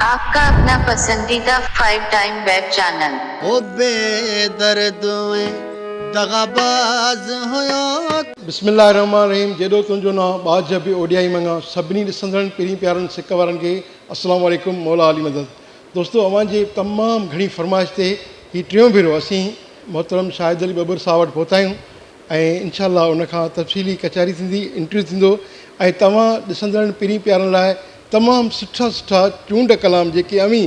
आपका अपना पसंदीदा 5 टाइम वेब चैनल। ओ बेदर्द दगाबाज हुयो। बिस्मिल्लाहिर्रहमानिर्रहीम। जेॾो तुंहिंजो नाम बाज बि ओडियाई मंगा सभिनी ॾिसंदड़नि पहिरीं प्यारनि सिक वारनि खे अस्सलामु अलैकुम, मौला अली मदद। दोस्तो, अवां जे तमामु घणी फरमाइश ते हीउ टियों भेरो असीं मोहतरम शाहिद अली बबर साहब वटि पहुता आहियूं ऐं इनशाअल्लाह उनखां तफ़सीली कचहरी थींदी, इंटरव्यू थींदो ऐं तव्हां ॾिसंदड़नि पहिरीं प्यारनि लाइ तमामु सुठा सुठा चूंड कलाम जेके अवी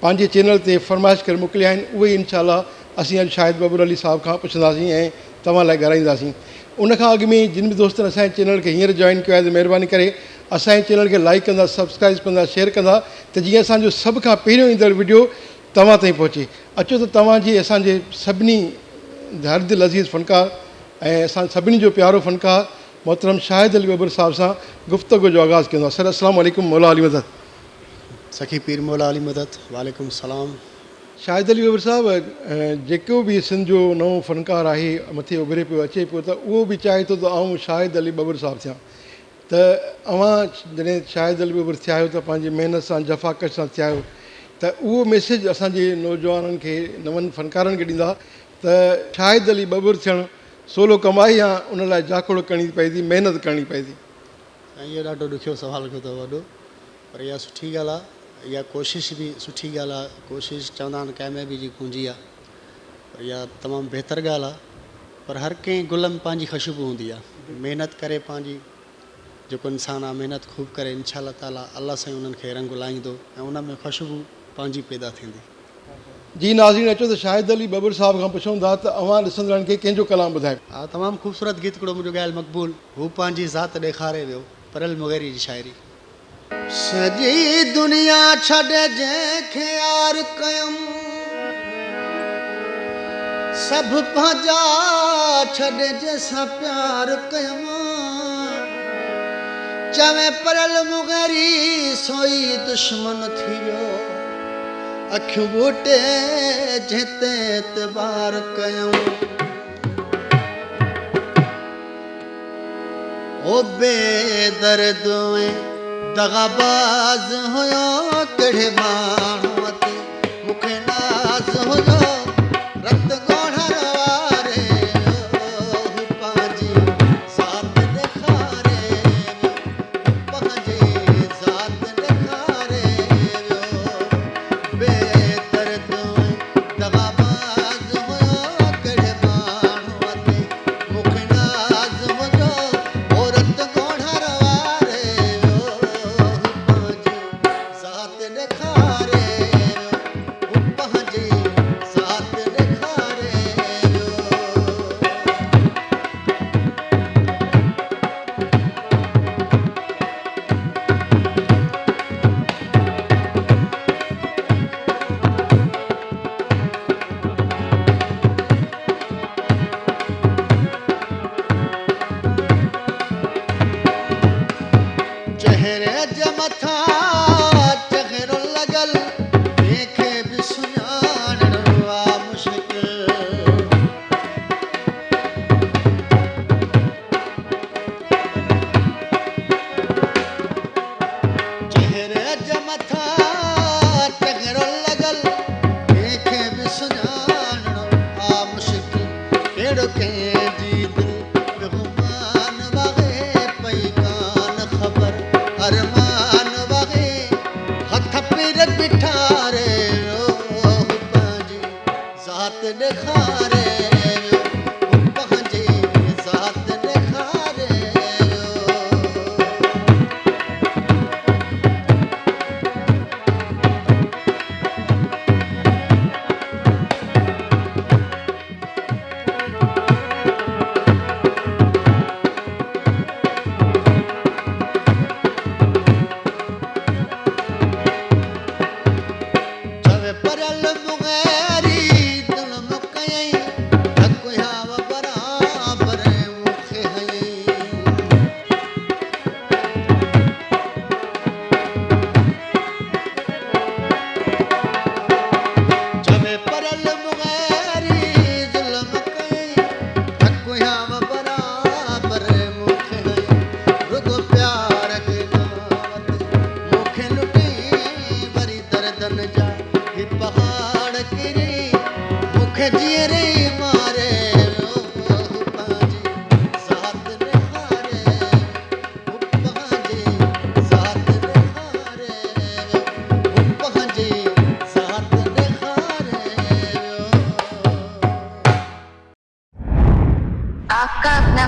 पंहिंजे चैनल ते फरमाइश करे मोकिलिया आहिनि उहे इनशाअल्लाह असीं अॼु शाहिद बबर अली साहब खां पुछंदासीं ऐं तव्हां लाइ ॻाल्हाईंदासीं। उनखां अॻु में जिन बि दोस्तनि असांजे चैनल खे हींअर जॉइन कयो आहे त महिरबानी करे असांजे चैनल खे लाइक कंदा, सब्सक्राइब कंदा, शेयर कंदा त जीअं असांजो सभ खां पहिरियों ईंदड़ वीडियो तव्हां ताईं पहुचे। अचो त तव्हांजी असांजे सभिनी हर दिलि अज़ीज़ फ़नकार ऐं असां सभिनी जो प्यारो फ़नकार मोहतरम शाहिद अली बबर साहब सां गुफ़्तगू जो आगाज़ कंदो। सर अस्सलामु अलैकुम, मौला अली मदद। सखी पीर मौला अली मदद। वालेकुम सलाम। शाहिद अली बबर साहब, जेको बि सिंध जो नओं फ़नकार आहे मथे उभरे पियो अचे पियो त उहो बि चाहे थो त आऊं शाहिद अली बबर साहब थियां। त अवां जॾहिं शाहिद अली बबर थिया आहियो त पंहिंजी महिनत सां जफ़ाकश सां थिया आहियो त उहो मैसेज असांजे नौजवाननि खे, नवनि फ़नकारनि खे ॾींदा त शाहिद अली बबर थियणु सोलो कमाई या उन लाइ जाखोड़ करणी पए थी, महिनत करणी पए थी? ऐं इहो ॾाढो ॾुखियो सुवालु कयो अथव वॾो, पर इहा सुठी ॻाल्हि आहे। इहा कोशिशि बि सुठी ॻाल्हि आहे। कोशिशि चवंदा आहिनि कामयाबी जी कुंजी आहे, पर इहा तमामु बहितरु ॻाल्हि आहे। पर हर कंहिं गुल में पंहिंजी ख़ुशबू हूंदी आहे। महिनत करे पंहिंजी जेको इंसानु आहे महिनत ख़ूब करे इंशा ताला अलाह साईं उन्हनि खे रंग लाहींदो ऐं उन में ख़ुशबू पंहिंजी पैदा थींदी। जी नाज़रीन, अचो त शाहिद अली बबर साहब खां पुछूं था त अवां ॾिसंदड़नि खे कंहिंजो कलाम ॿुधायो। हा, तमामु ख़ूबसूरत गीत हिकिड़ो मुंहिंजो ॻाइल मक़बूल, हू पंहिंजी ज़ात ॾेखारे वियो, परल मुग़ैरी जी शाइरी। सॼी दुनिया छॾे जंहिंखे यार कयमि, सभु पंहिंजा छॾे जंहिंसां प्यार कयमि, चवे परल मुग़ैरी सोई दुश्मन थी वियो, अखियूं ॿूटे जंहिं ते एतबार कयऊं। ओ बेदर्द दगाबाज हुयो, कहिड़े माण्हूअ ते मूंखे नाज़ हुयो, रत ॻोढ़ण वारे हू पंहिंजी ज़ात ॾेखारे वियो, पंहिंजी ज़ात ॾेखारे वियो। बेदर्द दगाबाज हुयो, कहिड़े माण्हूअ ते मूंखे नाज़ हुयो, ओ रत ॻोढ़ण वारे पंहिंजी ज़ात ॾेखारे वियो, पंहिंजी ज़ात ॾेखारे वियो। चेहरे जे मथां चहिरो लॻल, कंहिंखे बि सुञाणणु आहे मुश्किल। चेहरे जे मथां चहिरो लॻल, कंहिंखे बि सुञाणणु आहे मुश्किल। कहिड़ो कंहिंजी दिलि बेगुमान वॻे पई कान ख़बर, अरमान वॻे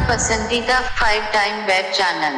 पसंदीदा 5 टाइम वेब चैनल।